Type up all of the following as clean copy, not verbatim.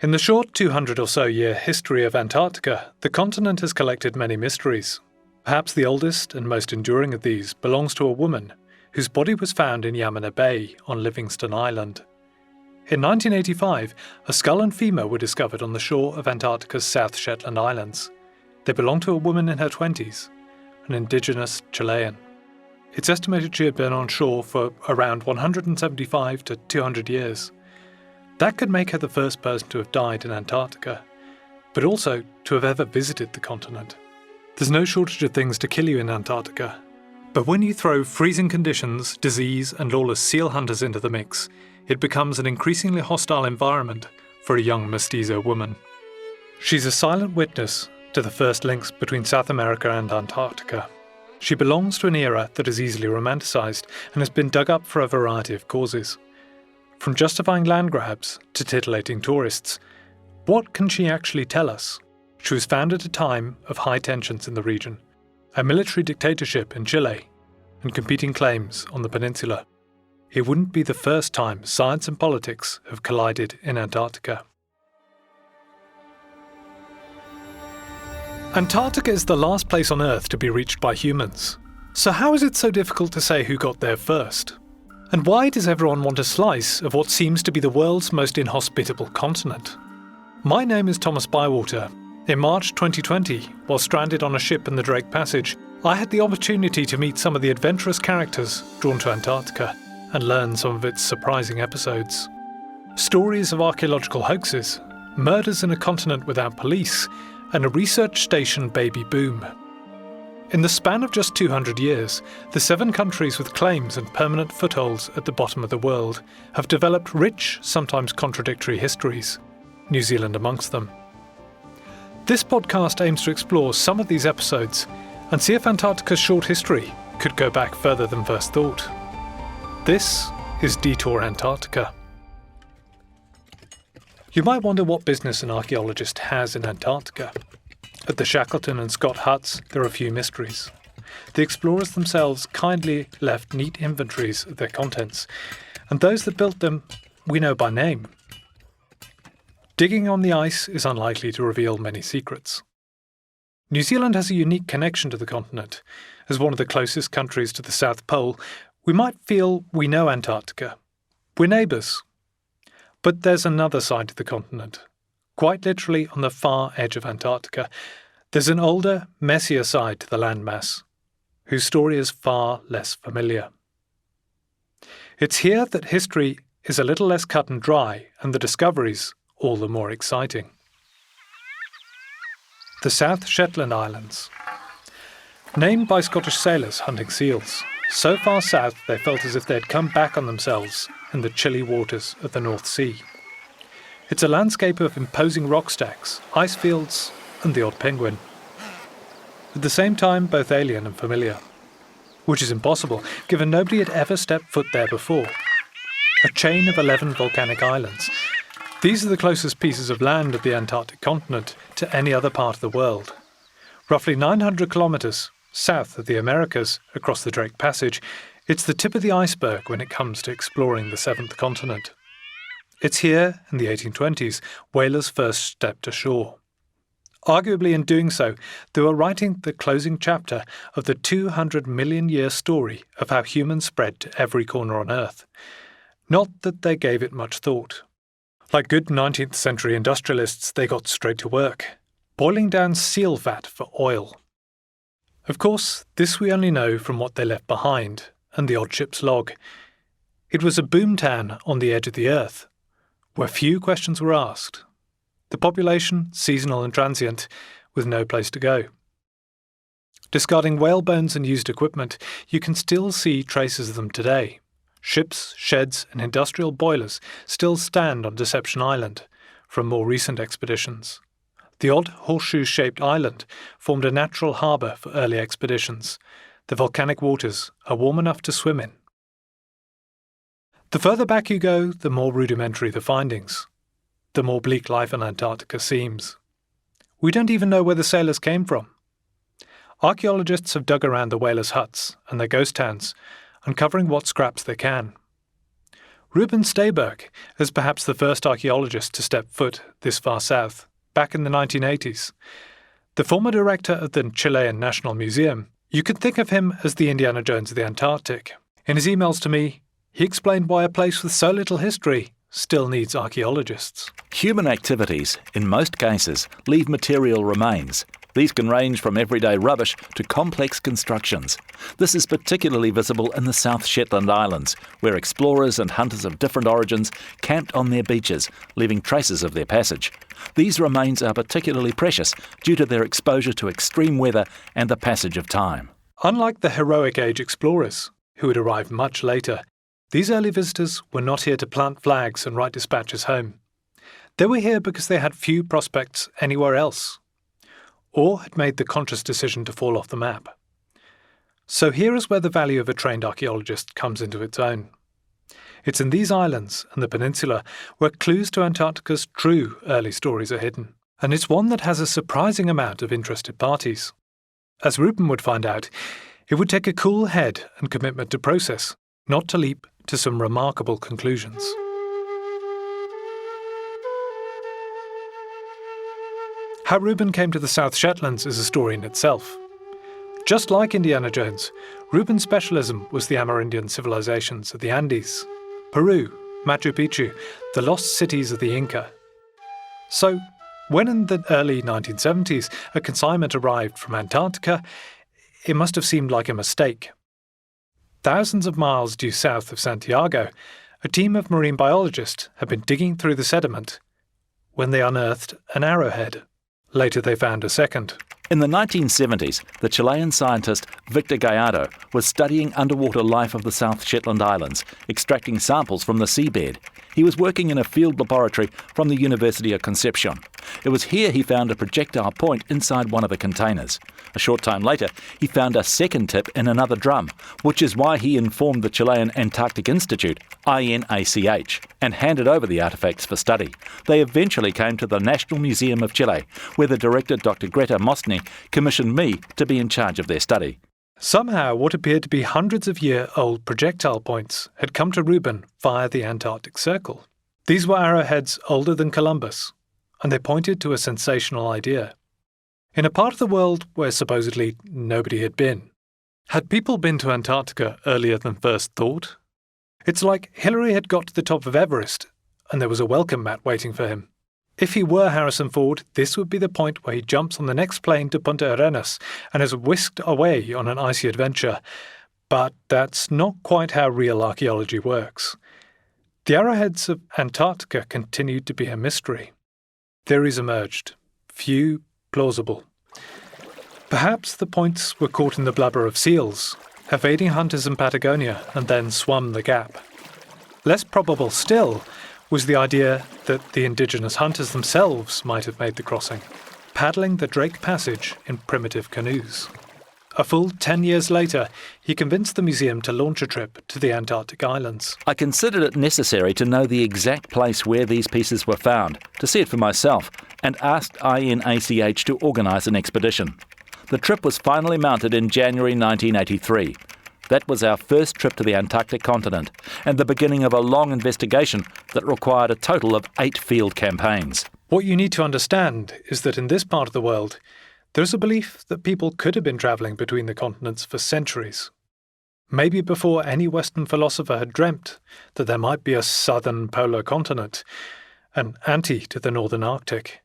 In the short 200 or so year history of Antarctica, the continent has collected many mysteries. Perhaps the oldest and most enduring of these belongs to a woman whose body was found in Yamana Bay on Livingston Island. In 1985, a skull and femur were discovered on the shore of Antarctica's South Shetland Islands. They belonged to a woman in her 20s, an Indigenous Chilean. It's estimated she had been on shore for around 175 to 200 years. That could make her the first person to have died in Antarctica, but also to have ever visited the continent. There's no shortage of things to kill you in Antarctica, but when you throw freezing conditions, disease and lawless seal hunters into the mix, it becomes an increasingly hostile environment for a young mestizo woman. She's a silent witness to the first links between South America and Antarctica. She belongs to an era that is easily romanticised and has been dug up for a variety of causes. From justifying land grabs to titillating tourists, what can she actually tell us? She was found at a time of high tensions in the region, a military dictatorship in Chile, and competing claims on the peninsula. It wouldn't be the first time science and politics have collided in Antarctica. Antarctica is the last place on Earth to be reached by humans. So how is it so difficult to say who got there first? And why does everyone want a slice of what seems to be the world's most inhospitable continent? My name is Thomas Bywater. In March 2020, while stranded on a ship in the Drake Passage, I had the opportunity to meet some of the adventurous characters drawn to Antarctica and learn some of its surprising episodes. Stories of archaeological hoaxes, murders in a continent without police, and a research station baby boom. In the span of just 200 years, the 7 countries with claims and permanent footholds at the bottom of the world have developed rich, sometimes contradictory histories, New Zealand amongst them. This podcast aims to explore some of these episodes and see if Antarctica's short history could go back further than first thought. This is Detour Antarctica. You might wonder what business an archaeologist has in Antarctica. At the Shackleton and Scott huts, there are a few mysteries. The explorers themselves kindly left neat inventories of their contents, and those that built them we know by name. Digging on the ice is unlikely to reveal many secrets. New Zealand has a unique connection to the continent. As one of the closest countries to the South Pole, we might feel we know Antarctica. We're neighbours. But there's another side to the continent. Quite literally on the far edge of Antarctica, there's an older, messier side to the landmass, whose story is far less familiar. It's here that history is a little less cut and dry, and the discoveries all the more exciting. The South Shetland Islands. Named by Scottish sailors hunting seals, so far south they felt as if they'd come back on themselves in the chilly waters of the North Sea. It's a landscape of imposing rock stacks, ice fields, and the odd penguin. At the same time, both alien and familiar. Which is impossible, given nobody had ever stepped foot there before. A chain of 11 volcanic islands. These are the closest pieces of land of the Antarctic continent to any other part of the world. Roughly 900 kilometres south of the Americas, across the Drake Passage, it's the tip of the iceberg when it comes to exploring the 7th continent. It's here, in the 1820s, whalers first stepped ashore. Arguably in doing so, they were writing the closing chapter of the 200-million-year story of how humans spread to every corner on Earth. Not that they gave it much thought. Like good 19th century industrialists, they got straight to work, boiling down seal fat for oil. Of course, this we only know from what they left behind, and the odd ship's log. It was a boomtown on the edge of the Earth, where few questions were asked. The population, seasonal and transient, with no place to go. Discarding whale bones and used equipment, you can still see traces of them today. Ships, sheds and industrial boilers still stand on Deception Island from more recent expeditions. The odd horseshoe-shaped island formed a natural harbour for early expeditions. The volcanic waters are warm enough to swim in. The further back you go, the more rudimentary the findings. The more bleak life on Antarctica seems. We don't even know where the sailors came from. Archaeologists have dug around the whalers' huts and their ghost towns, uncovering what scraps they can. Ruben Stehberg is perhaps the first archaeologist to step foot this far south, back in the 1980s. The former director of the Chilean National Museum, you could think of him as the Indiana Jones of the Antarctic. In his emails to me, he explained why a place with so little history still needs archaeologists. Human activities, in most cases, leave material remains. These can range from everyday rubbish to complex constructions. This is particularly visible in the South Shetland Islands, where explorers and hunters of different origins camped on their beaches, leaving traces of their passage. These remains are particularly precious due to their exposure to extreme weather and the passage of time. Unlike the heroic age explorers, who would arrive much later, these early visitors were not here to plant flags and write dispatches home. They were here because they had few prospects anywhere else, or had made the conscious decision to fall off the map. So here is where the value of a trained archaeologist comes into its own. It's in these islands and the peninsula where clues to Antarctica's true early stories are hidden, and it's one that has a surprising amount of interested parties. As Ruben would find out, it would take a cool head and commitment to process, not to leap to some remarkable conclusions. How Ruben came to the South Shetlands is a story in itself. Just like Indiana Jones, Ruben's specialism was the Amerindian civilizations of the Andes, Peru, Machu Picchu, the lost cities of the Inca. So, when in the early 1970s a consignment arrived from Antarctica, it must have seemed like a mistake. Thousands of miles due south of Santiago, a team of marine biologists had been digging through the sediment when they unearthed an arrowhead. Later they found a second. In the 1970s, the Chilean scientist Victor Gallardo was studying underwater life of the South Shetland Islands, extracting samples from the seabed. He was working in a field laboratory from the University of Concepcion. It was here he found a projectile point inside one of the containers. A short time later, he found a second tip in another drum, which is why he informed the Chilean Antarctic Institute, INACH, and handed over the artefacts for study. They eventually came to the National Museum of Chile, where the director, Dr. Greta Mostny, commissioned me to be in charge of their study. Somehow, what appeared to be hundreds-of-year-old projectile points had come to Ruben via the Antarctic Circle. These were arrowheads older than Columbus, and they pointed to a sensational idea. In a part of the world where supposedly nobody had been, had people been to Antarctica earlier than first thought? It's like Hillary had got to the top of Everest, and there was a welcome mat waiting for him. If he were Harrison Ford, this would be the point where he jumps on the next plane to Punta Arenas and is whisked away on an icy adventure. But that's not quite how real archaeology works. The arrowheads of Antarctica continued to be a mystery. Theories emerged, few plausible. Perhaps the points were caught in the blubber of seals, evading hunters in Patagonia and then swum the gap. Less probable still was the idea that the indigenous hunters themselves might have made the crossing, paddling the Drake Passage in primitive canoes. A full 10 years later, he convinced the museum to launch a trip to the Antarctic islands. I considered it necessary to know the exact place where these pieces were found, to see it for myself, and asked INACH to organise an expedition. The trip was finally mounted in January 1983. That was our first trip to the Antarctic continent, and the beginning of a long investigation that required a total of 8 field campaigns. What you need to understand is that in this part of the world, there's a belief that people could have been travelling between the continents for centuries. Maybe before any Western philosopher had dreamt that there might be a southern polar continent, an ante to the northern Arctic.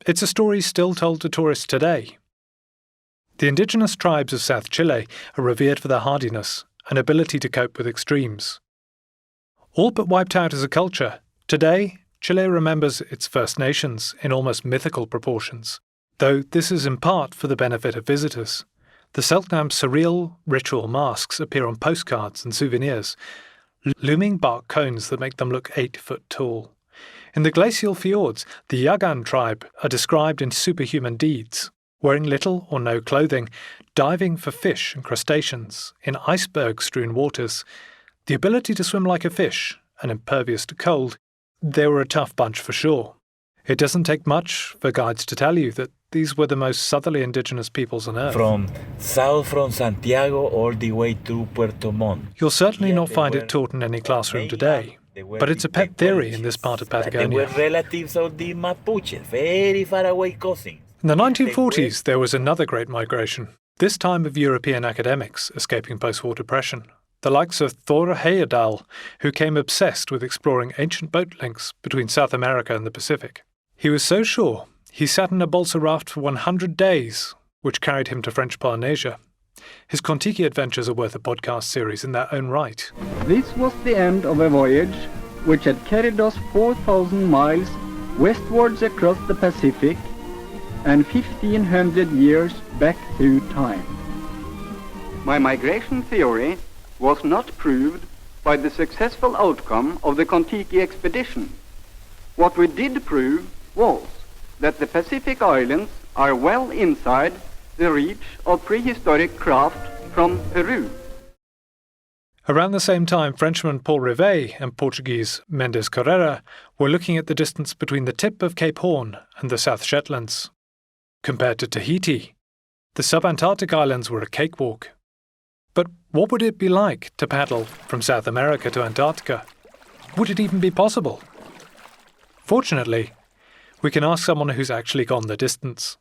It's a story still told to tourists today. The indigenous tribes of South Chile are revered for their hardiness and ability to cope with extremes. All but wiped out as a culture, today Chile remembers its First Nations in almost mythical proportions, though this is in part for the benefit of visitors. The Selknam's surreal ritual masks appear on postcards and souvenirs, looming bark cones that make them look 8 foot tall. In the glacial fjords, the Yagan tribe are described in superhuman deeds, wearing little or no clothing, diving for fish and crustaceans in iceberg-strewn waters. The ability to swim like a fish and impervious to cold, they were a tough bunch for sure. It doesn't take much for guides to tell you that these were the most southerly indigenous peoples on Earth. From Santiago all the way to Puerto Montt. You'll certainly not find it taught in any classroom today. But it's a pet theory in this part of Patagonia. They were relatives of the Mapuches, very far away cousins. In the 1940s, there was another great migration, this time of European academics escaping post-war depression, the likes of Thor Heyerdahl, who came obsessed with exploring ancient boat links between South America and the Pacific. He was so sure, he sat in a balsa raft for 100 days, which carried him to French Polynesia. His Kon-Tiki adventures are worth a podcast series in their own right. This was the end of a voyage which had carried us 4,000 miles westwards across the Pacific and 1,500 years back through time. My migration theory was not proved by the successful outcome of the Kon-Tiki expedition. What we did prove was that the Pacific Islands are well inside the reach of prehistoric craft from Peru. Around the same time, Frenchman Paul Rivet and Portuguese Mendes Carrera were looking at the distance between the tip of Cape Horn and the South Shetlands. Compared to Tahiti, the sub-Antarctic islands were a cakewalk. But what would it be like to paddle from South America to Antarctica? Would it even be possible? Fortunately, we can ask someone who's actually gone the distance.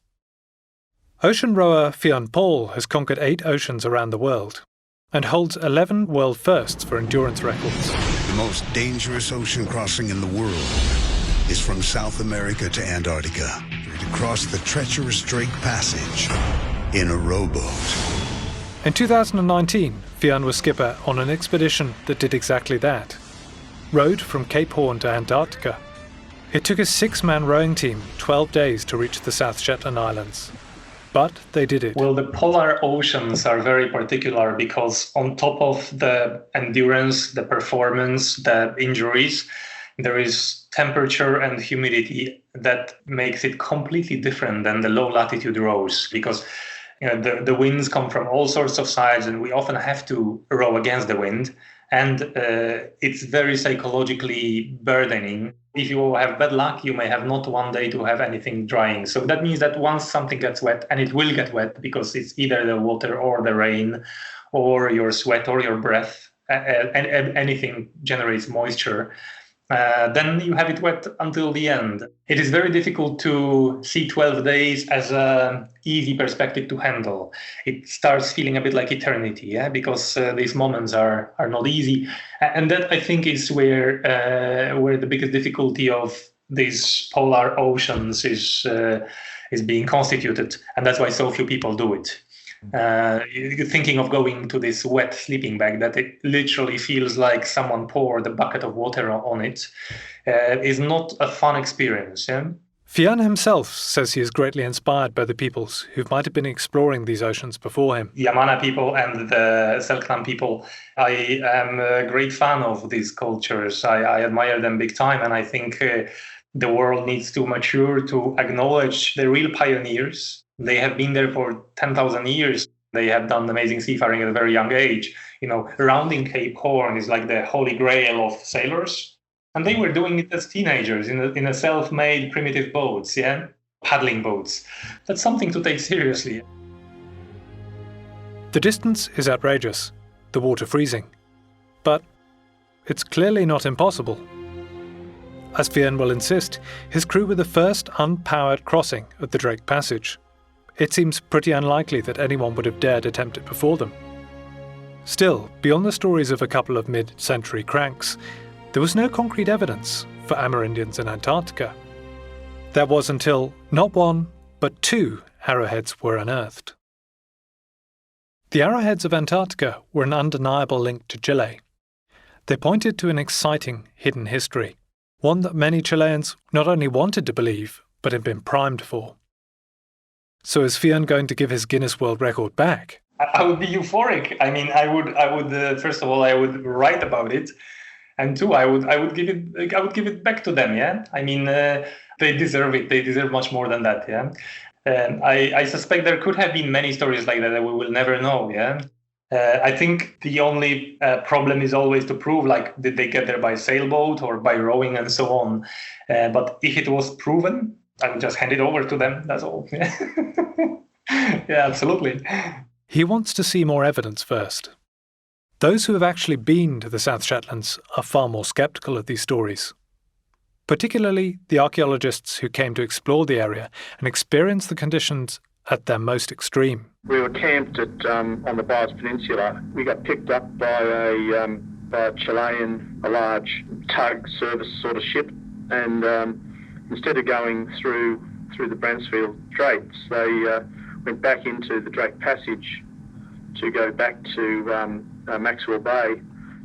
Ocean rower Fiann has conquered 8 oceans around the world and holds 11 world firsts for endurance records. The most dangerous ocean crossing in the world is from South America to Antarctica, to cross the treacherous Drake Passage in a rowboat. In 2019, Fiann was skipper on an expedition that did exactly that. Rowed from Cape Horn to Antarctica. It took a 6-man rowing team 12 days to reach the South Shetland Islands. But they did it. Well, the polar oceans are very particular because on top of the endurance, the performance, the injuries, there is temperature and humidity that makes it completely different than the low latitude rows, because the winds come from all sorts of sides and we often have to row against the wind. And it's very psychologically burdening. If you have bad luck, you may have not one day to have anything drying. So that means that once something gets wet, and it will get wet because it's either the water or the rain or your sweat or your breath, and anything generates moisture, then you have it wet until the end. It is very difficult to see 12 days as an easy perspective to handle. It starts feeling a bit like eternity, because these moments are not easy. And that, I think, is where the biggest difficulty of these polar oceans is being constituted. And that's why so few people do it. Thinking of going to this wet sleeping bag that it literally feels like someone poured a bucket of water on it is not a fun experience. Fiann himself says he is greatly inspired by the peoples who might have been exploring these oceans before him. Yamana people and the Selknam people, I am a great fan of these cultures. I admire them big time, and I think the world needs to mature to acknowledge the real pioneers. They have been there for 10,000 years. They have done amazing seafaring at a very young age. Rounding Cape Horn is like the holy grail of sailors. And they were doing it as teenagers in a self-made primitive boats, paddling boats. That's something to take seriously. The distance is outrageous, the water freezing. But it's clearly not impossible. As Fiann will insist, his crew were the first unpowered crossing of the Drake Passage. It seems pretty unlikely that anyone would have dared attempt it before them. Still, beyond the stories of a couple of mid-century cranks, there was no concrete evidence for Amerindians in Antarctica. That was until not one, but 2 arrowheads were unearthed. The arrowheads of Antarctica were an undeniable link to Chile. They pointed to an exciting hidden history, one that many Chileans not only wanted to believe, but had been primed for. So is Fiann going to give his Guinness World Record back? I would be euphoric. I mean, I would. First of all, I would write about it, and 2, I would give it back to them. Yeah, I mean, they deserve it. They deserve much more than that. Yeah, I suspect there could have been many stories like that we will never know. Yeah, I think the only problem is always to prove, like, did they get there by sailboat or by rowing and so on. But if it was proven, I would just hand it over to them, that's all. Yeah, absolutely. He wants to see more evidence first. Those who have actually been to the South Shetlands are far more sceptical of these stories, particularly the archaeologists who came to explore the area and experience the conditions at their most extreme. We were camped on the Byres Peninsula. We got picked up by a Chilean, a large tug service sort of ship, and instead of going through the Bransfield Straits, they went back into the Drake Passage to go back to Maxwell Bay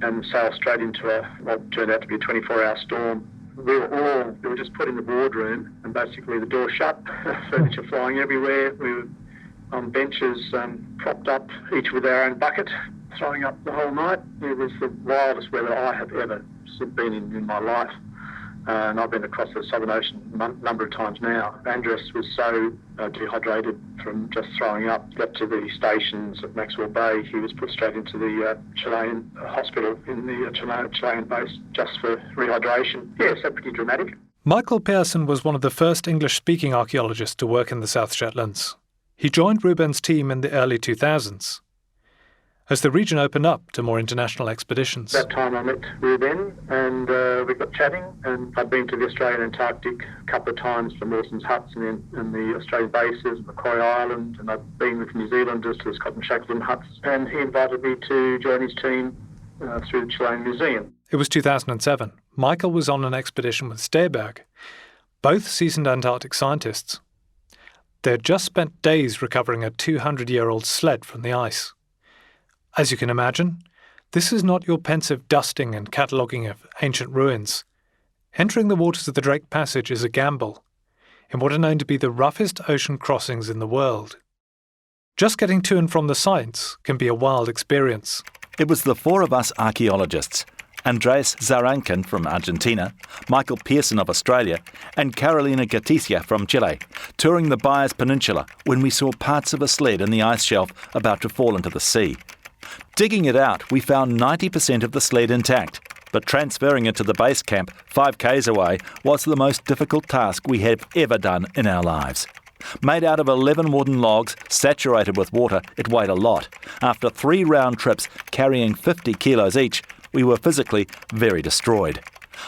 and sail straight into what turned out to be a 24-hour storm. We were just put in the boardroom, and basically the door shut, furniture flying everywhere. We were on benches propped up, each with our own bucket, throwing up the whole night. It was the wildest weather I have ever been in my life. And I've been across the Southern Ocean a number of times now. Andres was so dehydrated from just throwing up. Got to the stations at Maxwell Bay. He was put straight into the Chilean hospital in the Chilean base just for rehydration. Yeah, so pretty dramatic. Michael Pearson was one of the first English-speaking archaeologists to work in the South Shetlands. He joined Ruben's team in the early 2000s. As the region opened up to more international expeditions. That time I met Ruben and we got chatting, and I'd been to the Australian Antarctic a couple of times for Mawson's huts and the Australian bases, Macquarie Island, and I'd been with New Zealanders to the Scott and Shackleton huts, and he invited me to join his team through the Chilean Museum. It was 2007. Michael was on an expedition with Stehberg, both seasoned Antarctic scientists. They had just spent days recovering a 200-year-old sled from the ice. As you can imagine, this is not your pensive dusting and cataloguing of ancient ruins. Entering the waters of the Drake Passage is a gamble, in what are known to be the roughest ocean crossings in the world. Just getting to and from the sites can be a wild experience. It was the four of us archaeologists, Andreas Zarankin from Argentina, Michael Pearson of Australia, and Carolina Gatticia from Chile, touring the Byres Peninsula when we saw parts of a sled in the ice shelf about to fall into the sea. Digging it out, we found 90% of the sled intact, but transferring it to the base camp 5 k's away was the most difficult task we have ever done in our lives. Made out of 11 wooden logs, saturated with water, it weighed a lot. After 3 round trips carrying 50 kilos each, we were physically very destroyed.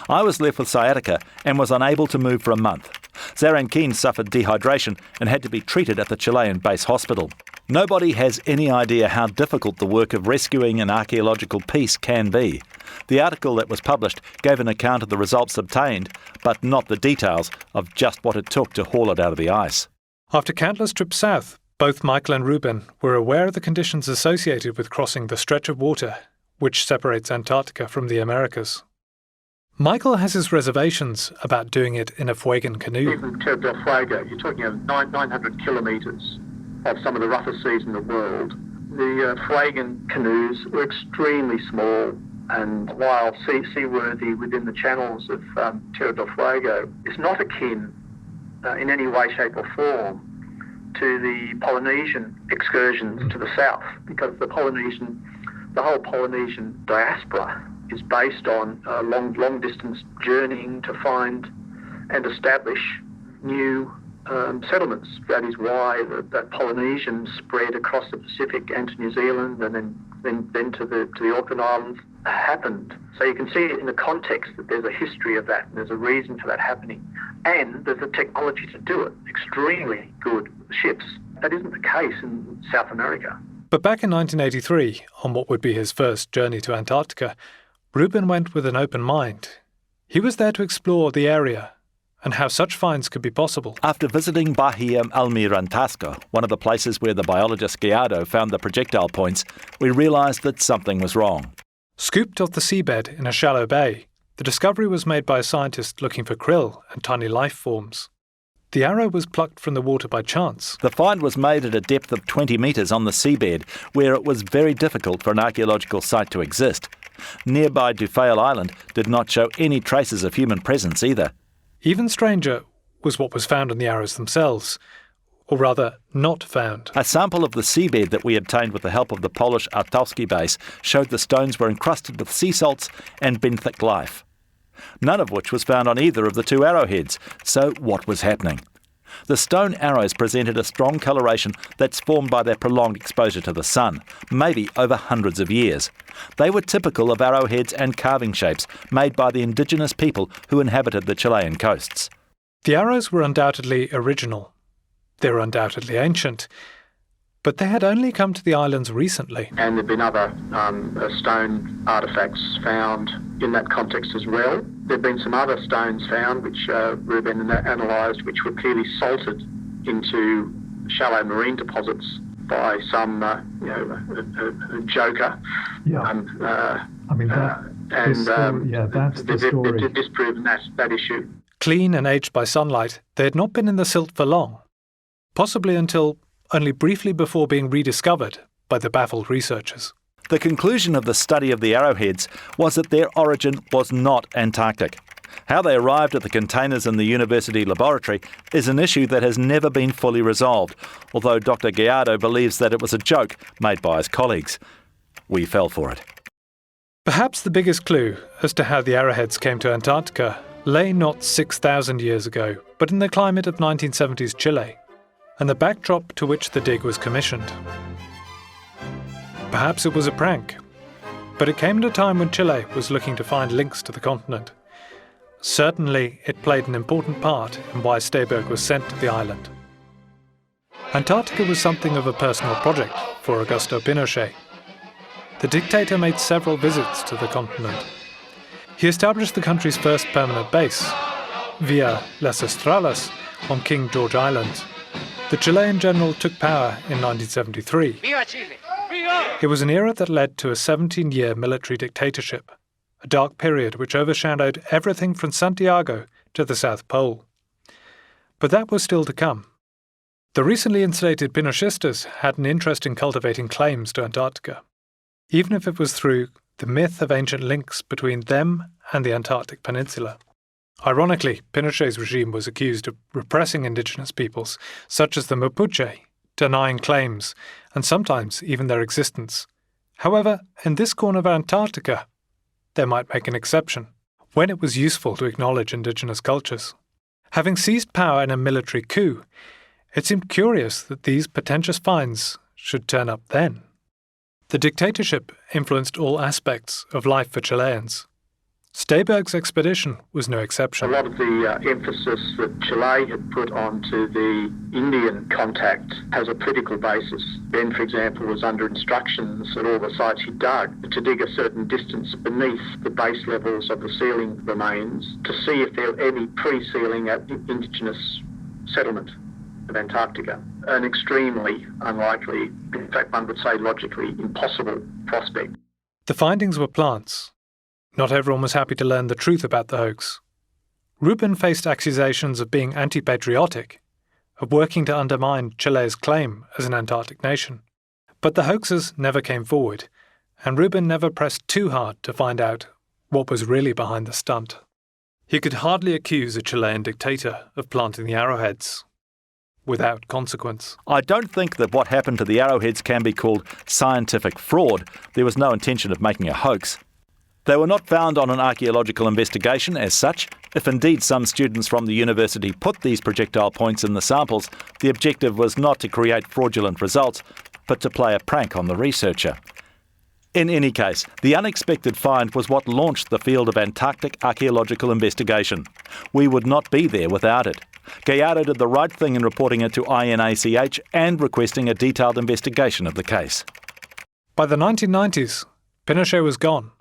I was left with sciatica and was unable to move for a month. Zarankin suffered dehydration and had to be treated at the Chilean base hospital. Nobody has any idea how difficult the work of rescuing an archaeological piece can be. The article that was published gave an account of the results obtained, but not the details of just what it took to haul it out of the ice. After countless trips south, both Michael and Ruben were aware of the conditions associated with crossing the stretch of water which separates Antarctica from the Americas. Michael has his reservations about doing it in a Fuegan canoe. Even Terra del Fuego, you're talking of 900 kilometres of some of the roughest seas in the world. The Fuegan canoes were extremely small, and while seaworthy within the channels of Terra del Fuego, it's not akin in any way, shape or form to the Polynesian excursions to the south, because the whole Polynesian diaspora is based on long distance journeying to find and establish new settlements. That is why that Polynesian spread across the Pacific and to New Zealand, and then to the Auckland Islands happened. So you can see it in the context that there's a history of that, and there's a reason for that happening, and there's the technology to do it. Extremely good ships. That isn't the case in South America. But back in 1983, on what would be his first journey to Antarctica, Ruben went with an open mind. He was there to explore the area and how such finds could be possible. After visiting Bahia Almirantasco, one of the places where the biologist Gallardo found the projectile points, we realised that something was wrong. Scooped off the seabed in a shallow bay, the discovery was made by a scientist looking for krill and tiny life forms. The arrow was plucked from the water by chance. The find was made at a depth of 20 metres on the seabed, where it was very difficult for an archaeological site to exist. Nearby Dufale Island did not show any traces of human presence either. Even stranger was what was found on the arrows themselves, or rather, not found. A sample of the seabed that we obtained with the help of the Polish Artowski base showed the stones were encrusted with sea salts and benthic life, none of which was found on either of the 2 arrowheads. So what was happening? The stone arrows presented a strong coloration that's formed by their prolonged exposure to the sun, maybe over hundreds of years. They were typical of arrowheads and carving shapes made by the indigenous people who inhabited the Chilean coasts. The arrows were undoubtedly original. They were undoubtedly ancient. But they had only come to the islands recently. And there have been other stone artefacts found in that context as well. There have been some other stones found which Ruben analysed, which were clearly salted into shallow marine deposits by some a joker. They've disproven that issue. Clean and aged by sunlight, they had not been in the silt for long, possibly until only briefly before being rediscovered by the baffled researchers. The conclusion of the study of the arrowheads was that their origin was not Antarctic. How they arrived at the containers in the university laboratory is an issue that has never been fully resolved, although Dr. Gallardo believes that it was a joke made by his colleagues. We fell for it. Perhaps the biggest clue as to how the arrowheads came to Antarctica lay not 6,000 years ago, but in the climate of 1970s Chile, and the backdrop to which the dig was commissioned. Perhaps it was a prank, but it came at a time when Chile was looking to find links to the continent. Certainly, it played an important part in why Stehberg was sent to the island. Antarctica was something of a personal project for Augusto Pinochet. The dictator made several visits to the continent. He established the country's first permanent base, via Las Estrellas on King George Island. The Chilean general took power in 1973. It was an era that led to a 17-year military dictatorship, a dark period which overshadowed everything from Santiago to the South Pole. But that was still to come. The recently instated Pinochistas had an interest in cultivating claims to Antarctica, even if it was through the myth of ancient links between them and the Antarctic Peninsula. Ironically, Pinochet's regime was accused of repressing indigenous peoples, such as the Mapuche, denying claims, and sometimes even their existence. However, in this corner of Antarctica, they might make an exception, when it was useful to acknowledge indigenous cultures. Having seized power in a military coup, it seemed curious that these pretentious finds should turn up then. The dictatorship influenced all aspects of life for Chileans. Stehberg's expedition was no exception. A lot of the emphasis that Chile had put onto the Indian contact has a political basis. Ben, for example, was under instructions at all the sites he dug to dig a certain distance beneath the base levels of the sealing remains to see if there were any pre-sealing Indigenous settlement of Antarctica. An extremely unlikely, in fact one would say logically impossible prospect. The findings were plants. Not everyone was happy to learn the truth about the hoax. Ruben faced accusations of being anti-patriotic, of working to undermine Chile's claim as an Antarctic nation. But the hoaxers never came forward, and Ruben never pressed too hard to find out what was really behind the stunt. He could hardly accuse a Chilean dictator of planting the arrowheads without consequence. I don't think that what happened to the arrowheads can be called scientific fraud. There was no intention of making a hoax. They were not found on an archaeological investigation as such. If indeed some students from the university put these projectile points in the samples, the objective was not to create fraudulent results, but to play a prank on the researcher. In any case, the unexpected find was what launched the field of Antarctic archaeological investigation. We would not be there without it. Gallardo did the right thing in reporting it to INACH and requesting a detailed investigation of the case. By the 1990s, Pinochet was gone.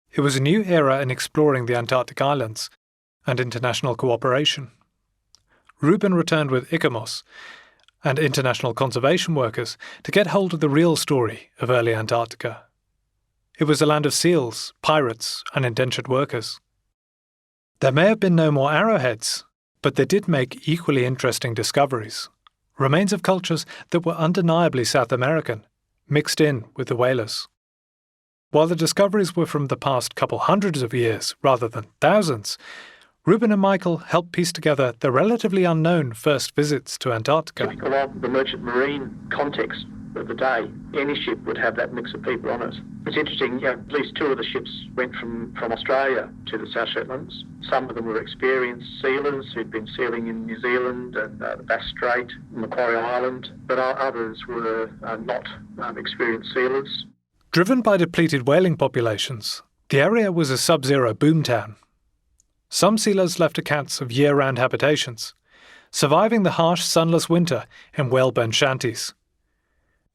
It was a new era in exploring the Antarctic islands and international cooperation. Ruben returned with ICOMOS and international conservation workers to get hold of the real story of early Antarctica. It was a land of seals, pirates, and indentured workers. There may have been no more arrowheads, but they did make equally interesting discoveries. Remains of cultures that were undeniably South American, mixed in with the whalers. While the discoveries were from the past couple hundreds of years rather than thousands, Ruben and Michael helped piece together the relatively unknown first visits to Antarctica. Typical of the merchant marine context of the day. Any ship would have that mix of people on it. It's interesting, at least 2 of the ships went from Australia to the South Shetlands. Some of them were experienced sealers who'd been sealing in New Zealand and the Bass Strait, Macquarie Island, but others were not experienced sealers. Driven by depleted whaling populations, the area was a sub-zero boomtown. Some sealers left accounts of year-round habitations, surviving the harsh, sunless winter in whale-burnt shanties.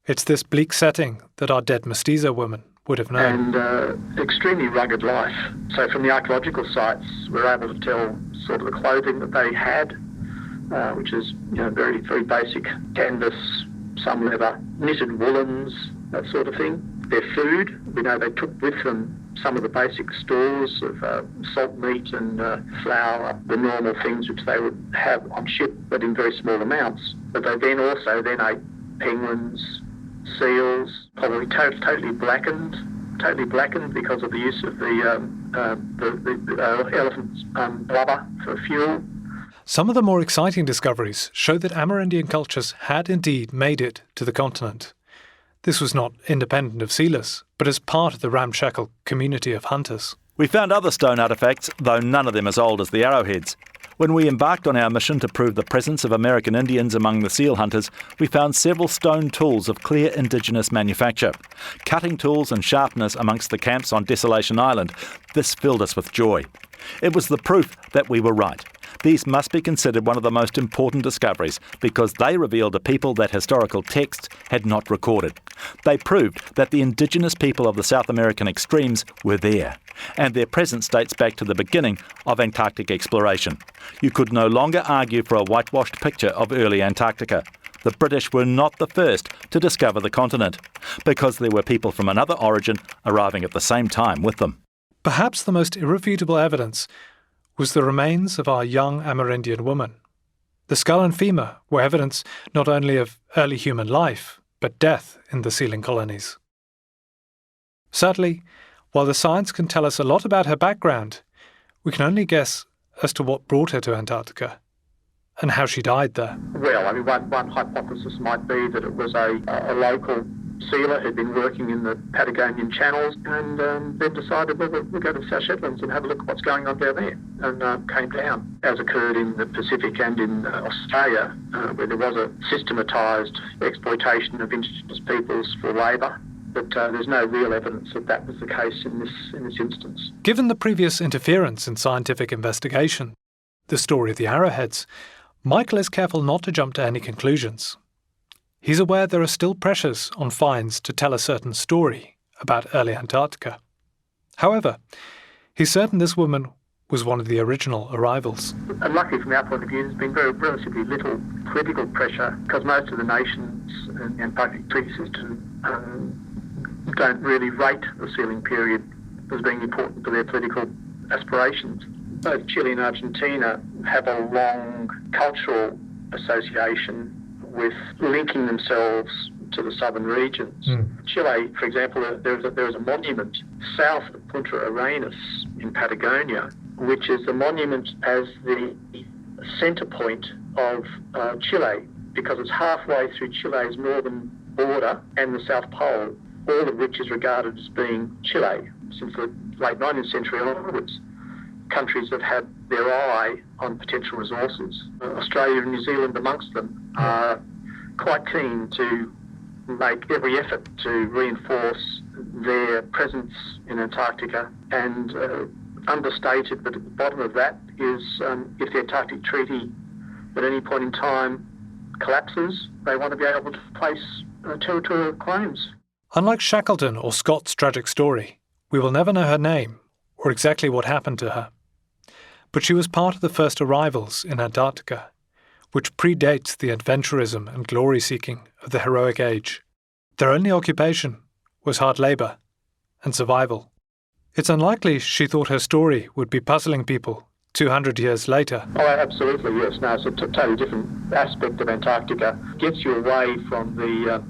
It's this bleak setting that our dead mestizo woman would have known. And extremely rugged life. So from the archaeological sites, we're able to tell sort of the clothing that they had, which is very, very basic. Canvas, some leather, knitted woolens, that sort of thing. Their food, we know they took with them some of the basic stores of salt meat and flour, the normal things which they would have on ship, but in very small amounts. But they then ate penguins, seals, probably totally blackened because of the use of the elephant's blubber for fuel. Some of the more exciting discoveries show that Amerindian cultures had indeed made it to the continent. This was not independent of sealers, but as part of the ramshackle community of hunters. We found other stone artefacts, though none of them as old as the arrowheads. When we embarked on our mission to prove the presence of American Indians among the seal hunters, we found several stone tools of clear Indigenous manufacture. Cutting tools and sharpeners amongst the camps on Desolation Island. This filled us with joy. It was the proof that we were right. These must be considered one of the most important discoveries because they revealed a people that historical texts had not recorded. They proved that the indigenous people of the South American extremes were there, and their presence dates back to the beginning of Antarctic exploration. You could no longer argue for a whitewashed picture of early Antarctica. The British were not the first to discover the continent, because there were people from another origin arriving at the same time with them. Perhaps the most irrefutable evidence was the remains of our young Amerindian woman. The skull and femur were evidence not only of early human life, but death in the sealing colonies. Sadly, while the science can tell us a lot about her background, we can only guess as to what brought her to Antarctica and how she died there. Well, one hypothesis might be that it was a local sealer who'd been working in the Patagonian channels and then decided, we'll go to the South Shetlands and have a look at what's going on down there, and came down, as occurred in the Pacific and in Australia, where there was a systematised exploitation of Indigenous peoples for labour. But there's no real evidence that that was the case in this instance. Given the previous interference in scientific investigation, the story of the arrowheads, Michael is careful not to jump to any conclusions. He's aware there are still pressures on finds to tell a certain story about early Antarctica. However, he's certain this woman was one of the original arrivals. And luckily from our point of view, there's been relatively little political pressure because most of the nations in the Antarctic Treaty System don't really rate the sealing period as being important to their political aspirations. Both Chile and Argentina have a long cultural association with linking themselves to the southern regions. Chile, for example, there is a monument south of Punta Arenas in Patagonia, which is the monument as the centre point of Chile, because it's halfway through Chile's northern border and the South Pole, all of which is regarded as being Chile. Since the late 19th century onwards, countries have had their eye on potential resources. Australia and New Zealand amongst them are quite keen to make every effort to reinforce their presence in Antarctica, and understated, but at the bottom of that is if the Antarctic Treaty at any point in time collapses, they want to be able to place territorial claims. Unlike Shackleton or Scott's tragic story, we will never know her name or exactly what happened to her. But she was part of the first arrivals in Antarctica, which predates the adventurism and glory-seeking of the heroic age. Their only occupation was hard labour and survival. It's unlikely she thought her story would be puzzling people 200 years later. Oh, absolutely, yes. No, it's a totally different aspect of Antarctica. It gets you away from the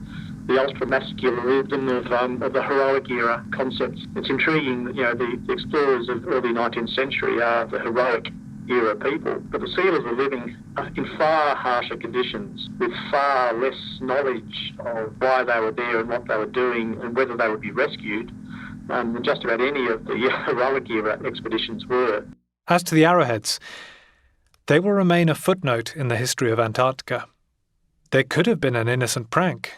ultra-masculinism of the heroic era concepts. It's intriguing that, the explorers of early 19th century are the heroic era people, but the sealers were living in far harsher conditions with far less knowledge of why they were there and what they were doing and whether they would be rescued than just about any of the heroic era expeditions were. As to the arrowheads, they will remain a footnote in the history of Antarctica. They could have been an innocent prank,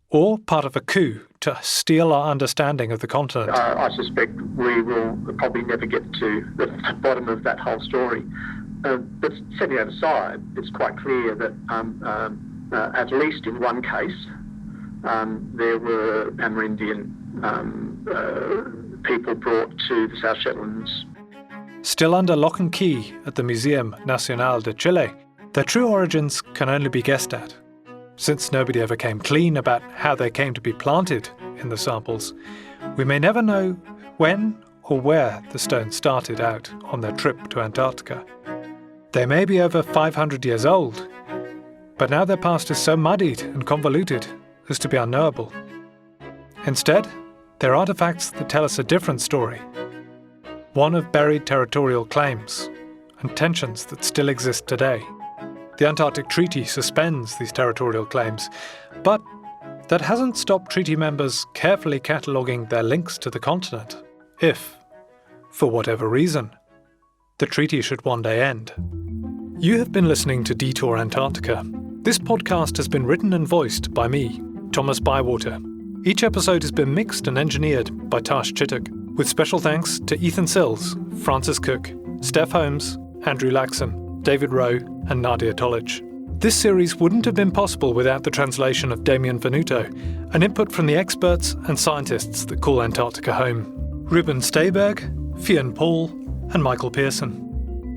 or part of a coup to steal our understanding of the continent. I suspect we will probably never get to the bottom of that whole story. But setting that aside, it's quite clear that at least in one case, there were Amerindian people brought to the South Shetlands. Still under lock and key at the Museum Nacional de Chile, their true origins can only be guessed at. Since nobody ever came clean about how they came to be planted in the samples, we may never know when or where the stones started out on their trip to Antarctica. They may be over 500 years old, but now their past is so muddied and convoluted as to be unknowable. Instead, they're artefacts that tell us a different story, one of buried territorial claims and tensions that still exist today. The Antarctic Treaty suspends these territorial claims, but that hasn't stopped treaty members carefully cataloguing their links to the continent, if, for whatever reason, the treaty should one day end. You have been listening to Detour Antarctica. This podcast has been written and voiced by me, Thomas Bywater. Each episode has been mixed and engineered by Tash Chittock, with special thanks to Ethan Sills, Francis Cook, Steph Holmes, Andrew Laxon, David Rowe and Nadia Tolich. This series wouldn't have been possible without the translation of Damien Venuto, an input from the experts and scientists that call Antarctica home. Ruben Stehberg, Fiann and Michael Pearson.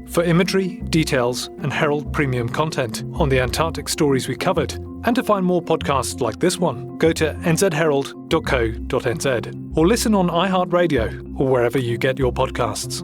For imagery, details and Herald premium content on the Antarctic stories we covered, and to find more podcasts like this one, go to nzherald.co.nz or listen on iHeartRadio or wherever you get your podcasts.